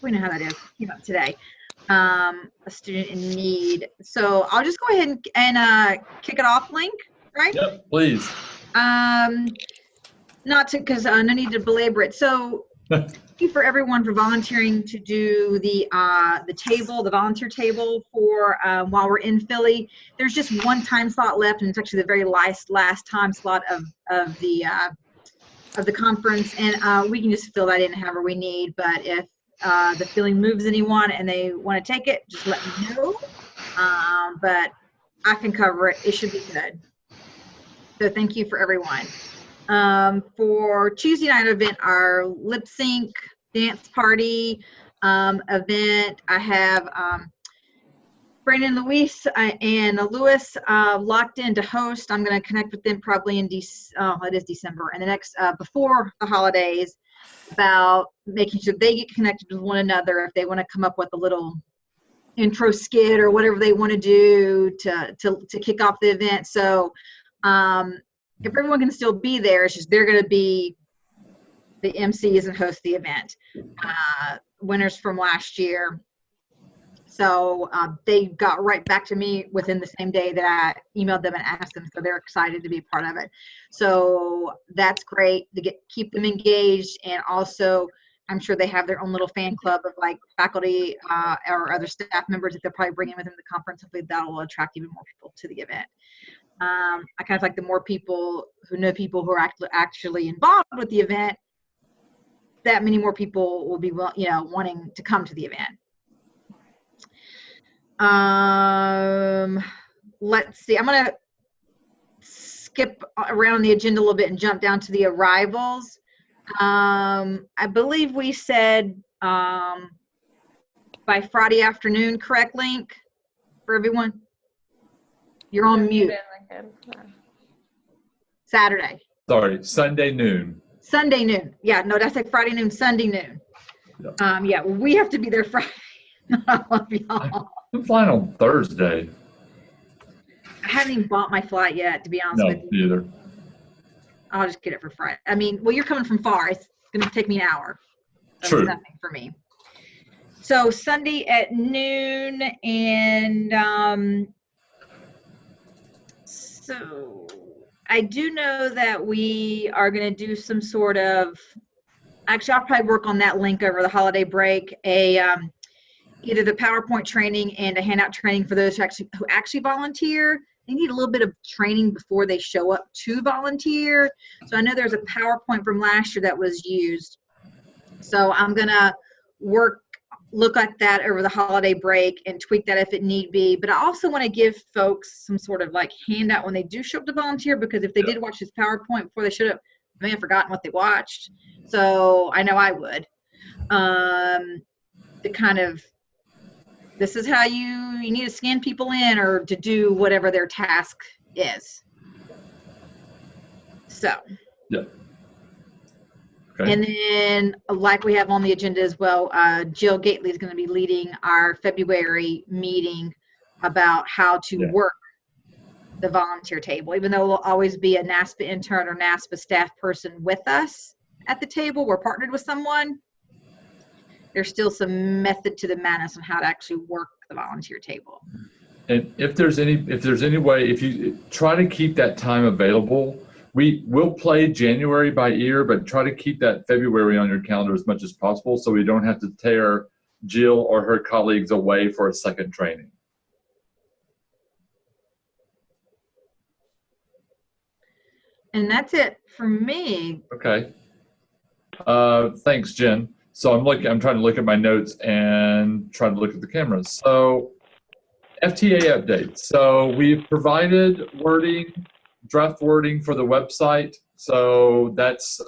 we know how that is, today. A student in need. So I'll just go ahead and kick it off, Link, right? Yep, please. Not to, because no need to belabor it. So thank you for everyone for volunteering to do the table, the volunteer table for while we're in Philly. There's just one time slot left, and it's actually the very last time slot of the conference, and we can just fill that in however we need. But if the feeling moves anyone and they want to take it, just let me know. But I can cover it. It should be good. So thank you for everyone. For Tuesday night event, our lip sync dance party event, I have Brandon Luis and Lewis locked in to host. I'm going to connect with them probably in December, and the next before the holidays, about making sure they get connected with one another if they want to come up with a little intro skit or whatever they want to do to kick off the event. So if everyone can still be there, it's just they're going to be the MCs and host the event. Winners from last year. So they got right back to me within the same day that I emailed them and asked them. So they're excited to be part of it. So that's great to keep them engaged. And also, I'm sure they have their own little fan club of like faculty or other staff members that they'll probably bring in within the conference. Hopefully that will attract even more people to the event. I kind of like the more people who know people who are actually involved with the event, that many more people will be, wanting to come to the event. Let's see. I'm going to skip around the agenda a little bit and jump down to the arrivals. I believe we said by Friday afternoon, correct, Link, for everyone? You're on mute. Saturday. Sorry, Sunday noon. Sunday noon. Yeah, no, that's like Friday noon, Sunday noon. Yeah, yeah, we have to be there Friday. I love y'all. I'm flying on Thursday. I haven't even bought my flight yet, to be honest with you. No, either. I'll just get it for Friday. I mean, well, you're coming from far. It's going to take me an hour. That's True. Nothing for me. So Sunday at noon, and so I do know that we are going to do some sort of, actually, I'll probably work on that link over the holiday break, either the PowerPoint training and a handout training for those who actually volunteer. They need a little bit of training before they show up to volunteer. So I know there's a PowerPoint from last year that was used. So I'm going to look at that over the holiday break and tweak that if it need be. But I also want to give folks some sort of like handout when they do show up to volunteer, because if they did watch this PowerPoint before they showed up, they may have forgotten what they watched. So I know I would. The kind of, this is how you need to scan people in or to do whatever their task is. So. Yeah. Okay. And then, like we have on the agenda as well, Jill Gately is going to be leading our February meeting about how to work the volunteer table. Even though there'll always be a Naspa intern or Naspa staff person with us at the table, we're partnered with someone. There's still some method to the madness on how to actually work the volunteer table. And if there's any way, if you try to keep that time available, we will play January by ear, but try to keep that February on your calendar as much as possible so we don't have to tear Jill or her colleagues away for a second training. And that's it for me. Okay. Thanks, Jen. So I'm trying to look at my notes and try to look at the cameras. So FTA updates. So we've provided draft wording for the website. So that's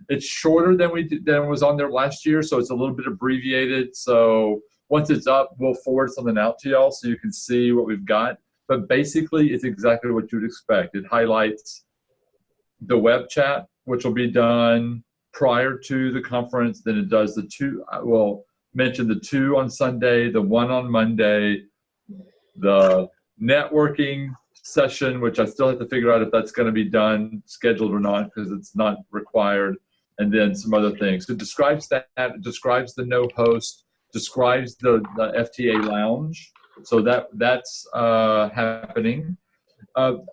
it's shorter than was on there last year. So it's a little bit abbreviated. So once it's up, we'll forward something out to y'all so you can see what we've got. But basically, it's exactly what you would expect. It highlights the web chat, which will be done prior to the conference. Then it does the two. I will mention the two on Sunday, the one on Monday, the networking session, which I still have to figure out if that's going to be done, scheduled or not, because it's not required. and then some other things. It describes that, it describes the no host, describes the FTA lounge. So that's happening. So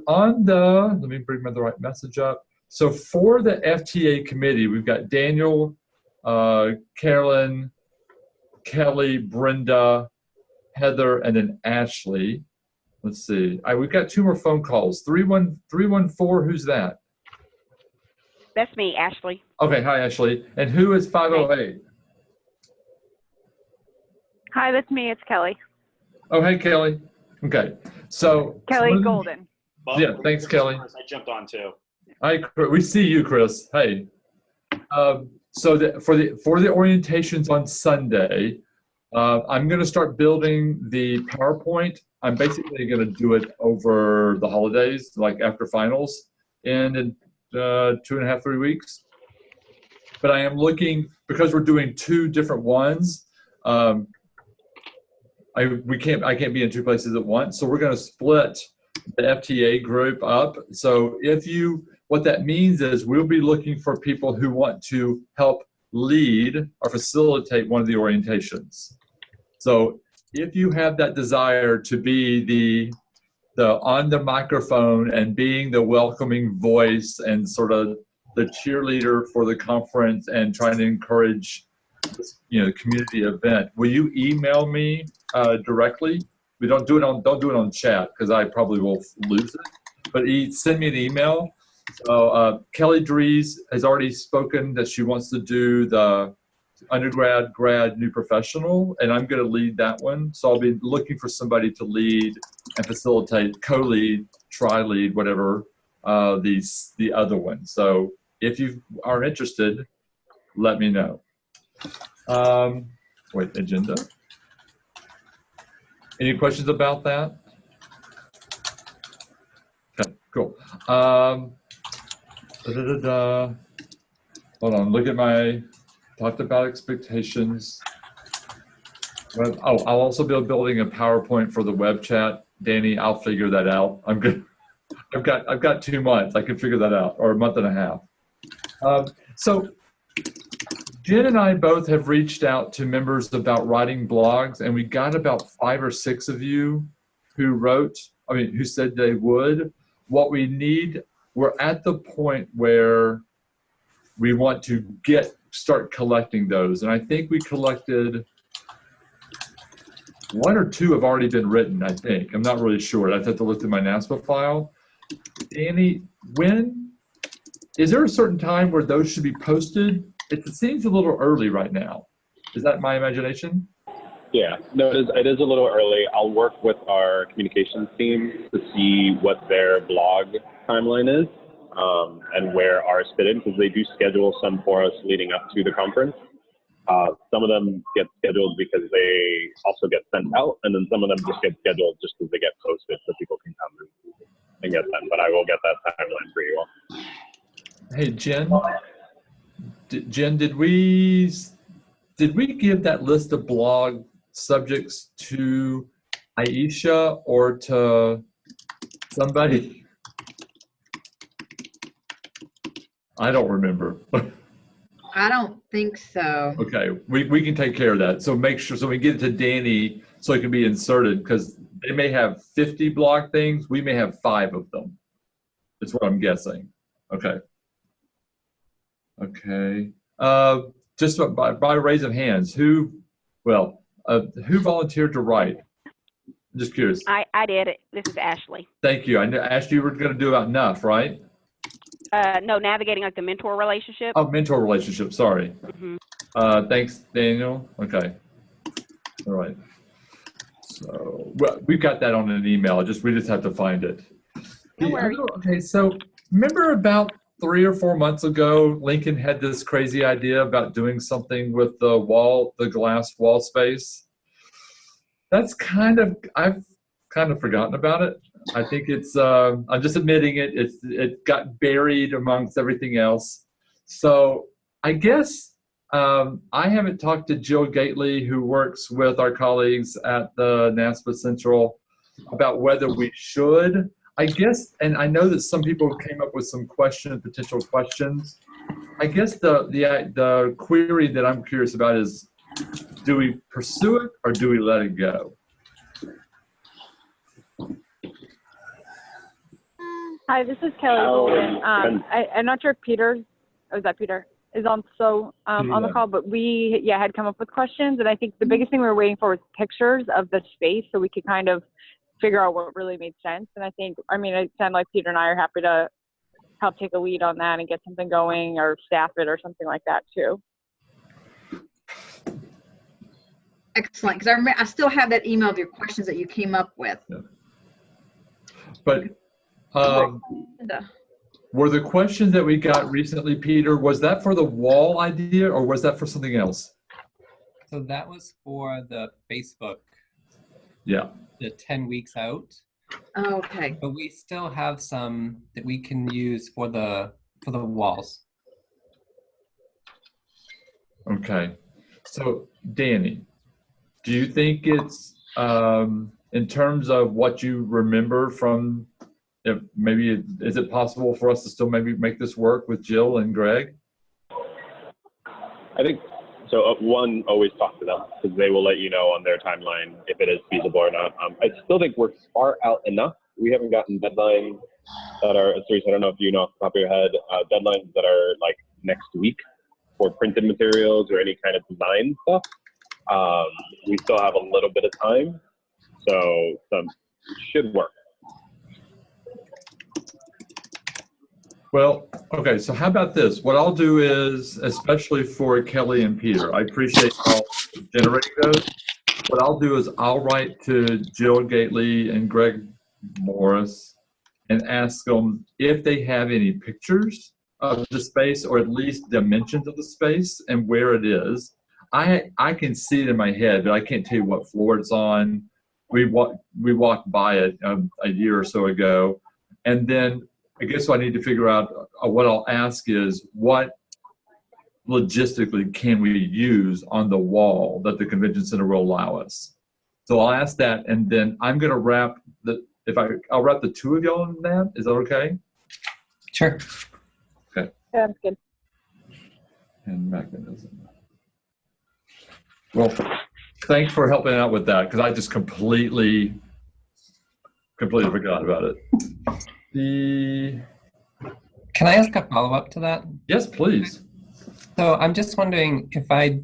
on the, let me bring the right message up. So for the FTA committee, we've got Daniel, Carolyn, Kelly, Brenda, Heather, and then Ashley. Let's see. We've got 2 more phone calls. 314, who's that? That's me, Ashley. Okay, hi, Ashley. And who is 508? Hi, that's me. It's Kelly. Oh, hey, Kelly. Okay. So Kelly Golden. Well, yeah, thanks, Kelly. I jumped on too. Hi, we see you, Chris. Hey. So for the orientations on Sunday, I'm going to start building the PowerPoint. I'm basically going to do it over the holidays, like after finals, in 2.5, 3 weeks. But I am looking, because we're doing 2 different ones. I can't be in 2 places at once, so we're going to split the FTA group up. So what that means is we'll be looking for people who want to help lead or facilitate one of the orientations. So if you have that desire to be the on the microphone and being the welcoming voice and sort of the cheerleader for the conference and trying to encourage this, community event, will you email me directly? We don't do it on chat because I probably will lose it. But send me an email. So Kelly Dries has already spoken that she wants to do the undergrad, grad, new professional, and I'm going to lead that one. So I'll be looking for somebody to lead and facilitate, co-lead, tri-lead, whatever, the other one. So if you are interested, let me know. Wait, agenda. Any questions about that? Okay, cool. Hold on, look at talked about expectations. Well, I'll also be building a PowerPoint for the web chat. Danny, I'll figure that out. I'm good. I've got 2 months. I can figure that out, or a month and a half. So Jen and I both have reached out to members about writing blogs, and we got about 5 or 6 of you who said they would. What we need, we're at the point where we want to start collecting those. And I think we collected 1 or 2 have already been written, I think. I'm not really sure. I'd have to look through my Naspa file. Danny, is there a certain time where those should be posted? It seems a little early right now. Is that my imagination? Yeah, no, it is a little early. I'll work with our communications team to see what their blog timeline is and where ours fit in, because they do schedule some for us leading up to the conference. Some of them get scheduled because they also get sent out, and then some of them just get scheduled just because they get posted so people can come and get them. But I will get that timeline for you all. Hey, Jen, did we give that list of blog subjects to Aisha or to somebody? I don't remember. I don't think so. Okay, we can take care of that. So make sure, so we get it to Danny so it can be inserted, because they may have 50 blog things. We may have 5 of them. That's what I'm guessing. Okay. Okay. Just by raise of hands, who volunteered to write? I'm just curious. I did it. This is Ashley. Thank you. I asked you were going to do about enough, right? No, navigating like the mentor relationship. Oh, mentor relationship. Sorry. Mm-hmm. Thanks, Daniel. Okay. All right. So we've got that on an email. We just have to find it. No worries. Okay. So remember about 3 or 4 months ago, Lincoln had this crazy idea about doing something with the glass wall space. I've kind of forgotten about it. I think I'm just admitting it. It got buried amongst everything else. So I guess I haven't talked to Jill Gately, who works with our colleagues at the Naspa Central, about whether we should. I guess, and I know that some people came up with some potential questions. I guess the query that I'm curious about is, do we pursue it or do we let it go? Hi, this is Kelly Golden. I'm not sure if Peter, oh, is that Peter, is on on the call, but we had come up with questions, and I think the biggest thing we were waiting for was pictures of the space so we could kind of figure out what really made sense. And I think, it sounded like Peter and I are happy to help take a lead on that and get something going or staff it or something like that too. Excellent, because I still have that email of your questions that you came up with. Yeah. But were the questions that we got recently, Peter, was that for the wall idea or was that for something else? So that was for the Facebook. Yeah. The 10 weeks out. Oh, okay. But we still have some that we can use for the walls. Okay. So Danny, do you think it's in terms of what you remember from, if maybe is it possible for us to still maybe make this work with Jill and Greg? I think so. One, always talk to them because they will let you know on their timeline if it is feasible or not. I still think we're far out enough. We haven't gotten deadlines that are, Teresa, I don't know if you know off the top of your head, deadlines that are like next week for printed materials or any kind of design stuff. We still have a little bit of time, so some should work. Well, okay, so how about this? What I'll do is, especially for Kelly and Peter, I appreciate y'all generating those. What I'll do is I'll write to Jill Gately and Greg Morris and ask them if they have any pictures of the space or at least dimensions of the space and where it is. I can see it in my head, but I can't tell you what floor it's on. We walked by it a year or so ago, and then I guess what I need to figure out, what I'll ask is what logistically can we use on the wall that the convention center will allow us. So I'll ask that, and then I'm going to wrap I'll wrap the two of y'all in that. Is that okay? Sure. Okay. Yeah, that's good. And mechanism. Well, thanks for helping out with that because I just completely forgot about it. Can I ask a follow-up to that? Yes, please. So I'm just wondering if I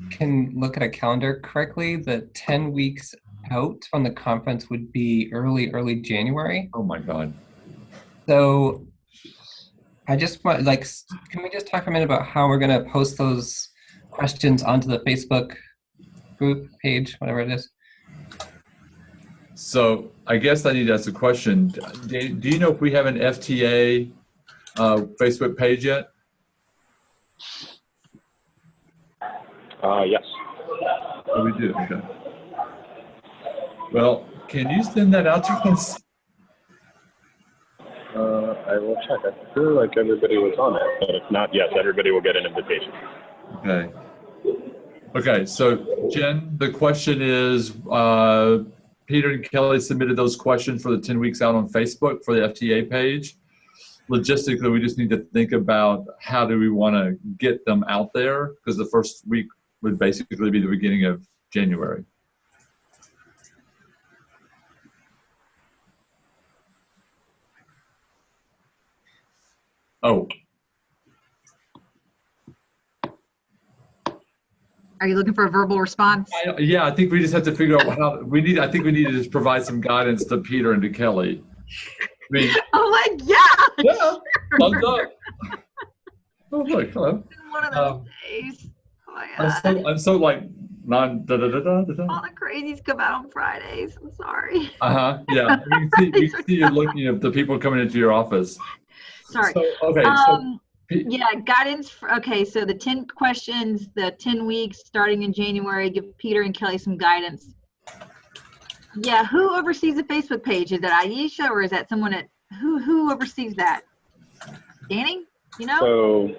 can look at a calendar correctly, the 10 weeks out from the conference would be early January. Oh my God. So I just want, can we just talk for a minute about how we're going to post those questions onto the Facebook group page, whatever it is? So I guess I need to ask a question. Do you know if we have an FTA Facebook page yet? Yes. Oh, we do. Okay. Well, can you send that out to us? I will check. I feel like everybody was on it, but if not, yes, everybody will get an invitation. Okay. Okay, so Jen, the question is, Peter and Kelly submitted those questions for the 10 weeks out on Facebook for the FTA page. Logistically, we just need to think about how do we want to get them out there, because the first week would basically be the beginning of January. Oh. Are you looking for a verbal response? Yeah, I think we just have to figure out how I think we need to just provide some guidance to Peter and to Kelly. I mean, yeah. Thumbs up. Oh, look, hello. One of those days. Oh my God. I'm so like non da da da da da. All the crazies come out on Fridays. I'm sorry. Yeah. We see you looking at the people coming into your office. Sorry. So, okay. Yeah, guidance. Okay, so the 10 questions, the 10 weeks starting in January, give Peter and Kelly some guidance. Yeah, who oversees the Facebook page? Is it Aisha or is that someone who oversees that? Danny, you know? So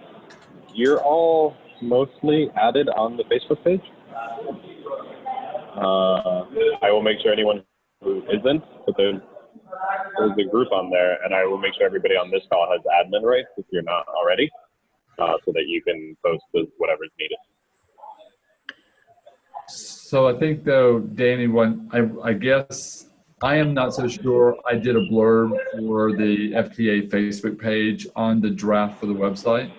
you're all mostly added on the Facebook page. I will make sure anyone who isn't, but there's a group on there, and I will make sure everybody on this call has admin rights if you're not already. so that you can post whatever's needed. So I think though, Danny, I guess I am not so sure. I did a blurb for the FTA Facebook page on the draft for the website.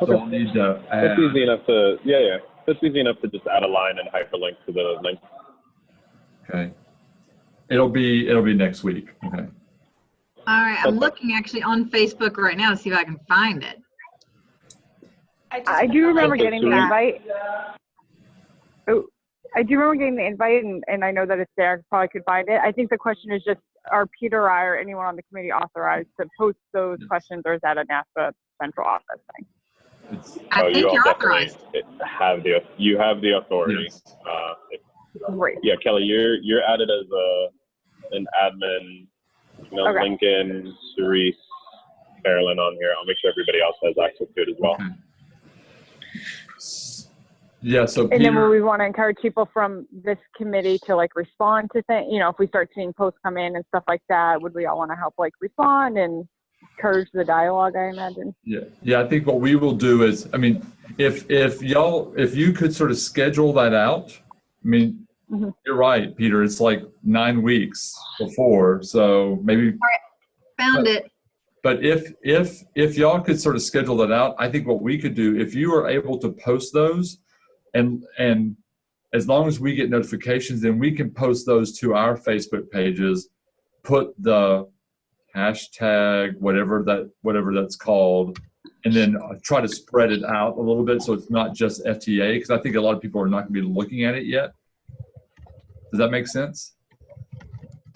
Okay. So I'll need to add. That's easy enough to, yeah. That's easy enough to just add a line and hyperlink to the link. Okay. It'll be next week. Okay. All right, I'm looking actually on Facebook right now to see if I can find it. I do remember getting the invite. Oh, I do remember getting the invite, and I know that it's there. I probably could find it. I think the question is just, are Peter or I or anyone on the committee authorized to post those questions, or is that a NASPA central office thing? I think you're authorized. You have the authority. Yes. Great. Yeah, Kelly, you're added as an admin. Okay. Lincoln, Cerise, Carolyn on here. I'll make sure everybody else has access to it as well. Okay. Yeah, so And then Peter, will we want to encourage people from this committee to like respond to things? You know, if we start seeing posts come in and stuff like that, would we all want to help like respond and encourage the dialogue, I imagine? yeah, I think what we will do is, I mean, if you could sort of schedule that out, I mean, you're right, Peter, it's like 9 weeks before, so maybe. All right, found it. But if y'all could sort of schedule that out, I think what we could do, if you are able to post those, and as long as we get notifications, then we can post those to our Facebook pages, put the hashtag, whatever that's called, and then try to spread it out a little bit so it's not just FTA, because I think a lot of people are not going to be looking at it yet. Does that make sense?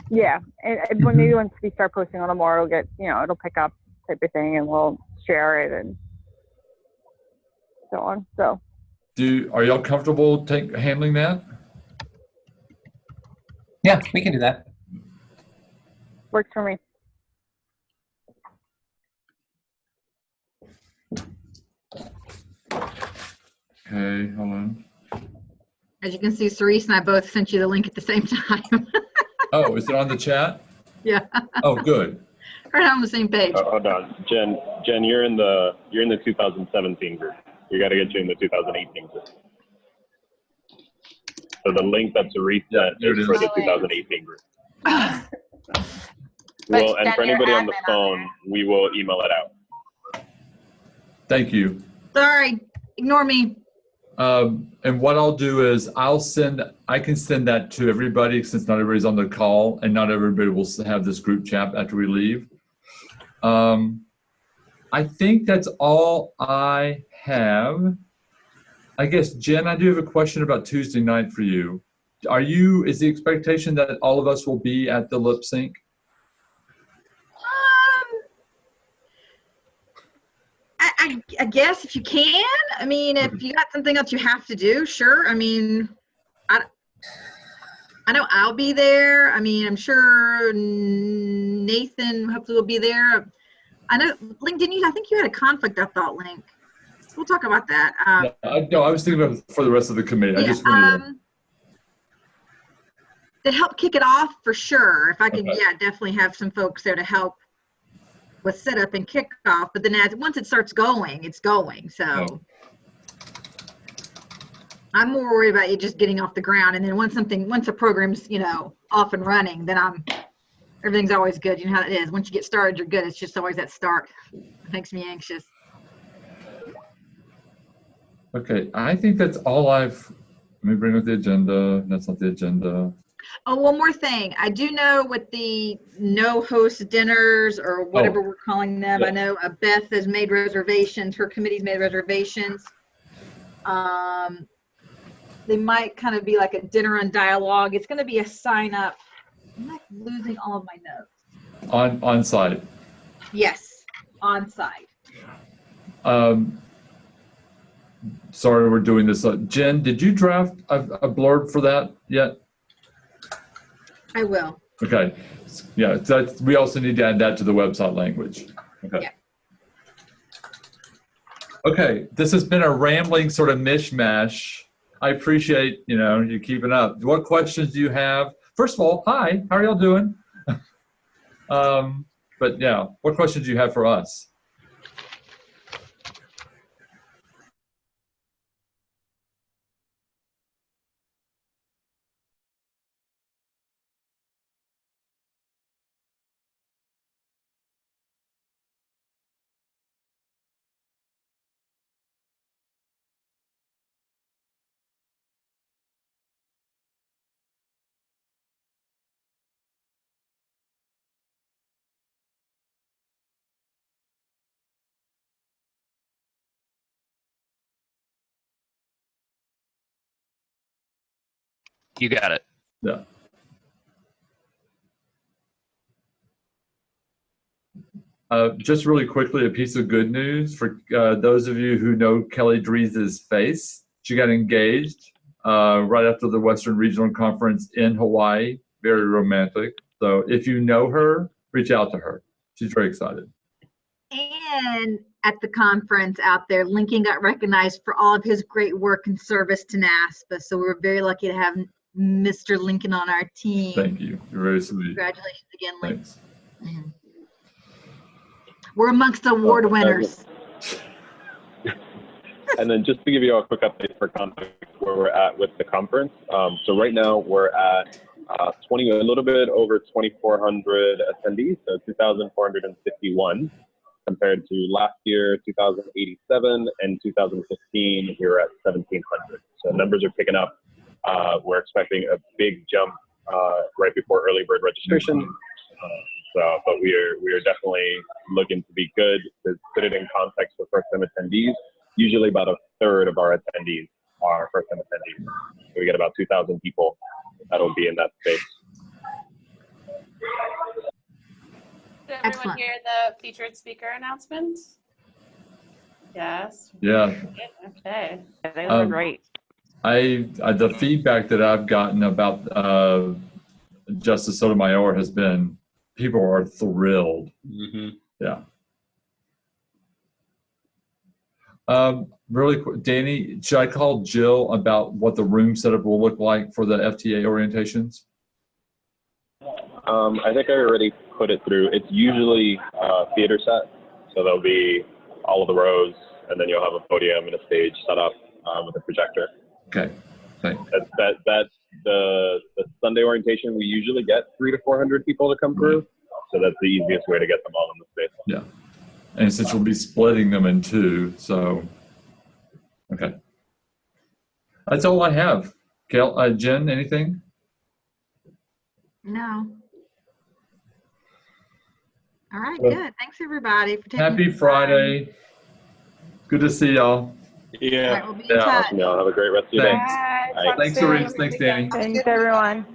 Yeah, and when maybe once we start posting a little more, it'll get, it'll pick up type of thing, and we'll share it and so on. So. Are y'all comfortable handling that? Yeah, we can do that. Works for me. Okay, hold on. As you can see, Cerise and I both sent you the link at the same time. Oh, is it on the chat? Yeah. Oh, good. Right on the same page. Hold on, Jen, you're in the 2017 group. We got to get you in the 2018 group. So the link that's reset is for the 2018 group. Well, and for anybody on the phone, we will email it out. Thank you. Sorry, ignore me. And what I'll do is I can send that to everybody, since not everybody's on the call and not everybody will have this group chat after we leave. I think that's all I have. I guess, Jen, I do have a question about Tuesday night for you. Is the expectation that all of us will be at the lip sync? I guess if you can. I mean, if you got something else you have to do, sure. I mean, I know I'll be there. I mean, I'm sure Nathan hopefully will be there. I know, Link, I think you had a conflict, I thought, Link. We'll talk about that. No, I was thinking about it for the rest of the committee. Yeah, I just wanted to help kick it off for sure. If I could, Okay. yeah, definitely have some folks there to help with setup and kickoff. But then once it starts going, it's going. So Okay. I'm more worried about it just getting off the ground. And then once a program's, off and running, then everything's always good. You know how it is. Once you get started, you're good. It's just always that start. It makes me anxious. Okay, I think that's all let me bring up the agenda. That's not the agenda. Oh, one more thing. I do know with the no host dinners or whatever we're calling them, Yeah. I know Beth has made reservations. Her committee's made reservations. They might kind of be like a dinner and dialogue. It's going to be a sign up. I'm like losing all of my notes. On site. Yes, on site. Sorry, we're doing this. Jen, did you draft a blurb for that yet? I will. Okay. Yeah, we also need to add that to the website language. Okay. Yeah. Okay, this has been a rambling sort of mishmash. I appreciate, you keeping up. What questions do you have? First of all, hi, how are y'all doing? But yeah, what questions do you have for us? You got it. Yeah. Just really quickly, a piece of good news for those of you who know Kelly Drees' face. She got engaged right after the Western Regional Conference in Hawaii. Very romantic. So if you know her, reach out to her. She's very excited. And at the conference out there, Lincoln got recognized for all of his great work and service to NASPA. So we're very lucky to have Mr. Lincoln on our team. Thank you. You're very sweet. Congratulations again, Lincoln. Thanks. Mhm. We're amongst the award winners. And then just to give you a quick update for context where we're at with the conference. So right now we're at a little bit over 2,400 attendees, so 2,451 compared to last year, 2,087, and 2015, we were at 1,700. So numbers are picking up. We're expecting a big jump right before early bird registration. But we are definitely looking to be good. To put it in context for first-time attendees, usually about a third of our attendees are first-time attendees. So we get about 2,000 people that'll be in that space. Did everyone Excellent. hear the featured speaker announcement? Yes. Yeah. Yeah, Okay. they were great. The feedback that I've gotten about Justice Sotomayor has been people are thrilled. Mm-hmm. Yeah. Really quick, Danny, should I call Jill about what the room setup will look like for the FTA orientations? I think I already put it through. It's usually theater set, so there'll be all of the rows, and then you'll have a podium and a stage set up with a projector. Okay, thanks. That's the Sunday orientation. We usually get 300 to 400 people to come through, so that's the easiest way to get them all in the space. Yeah, and since we'll be splitting them in two, so okay. That's all I have. Jen, anything? No. All right, good. Thanks everybody for taking Happy the time. Friday. Good to see y'all. Yeah. All right, we'll be in touch. Awesome, y'all. Have a great rest of your day. Thanks. Bye. Bye. Talk Thanks, soon. Cerise. Thanks, Danny. Thanks, everyone.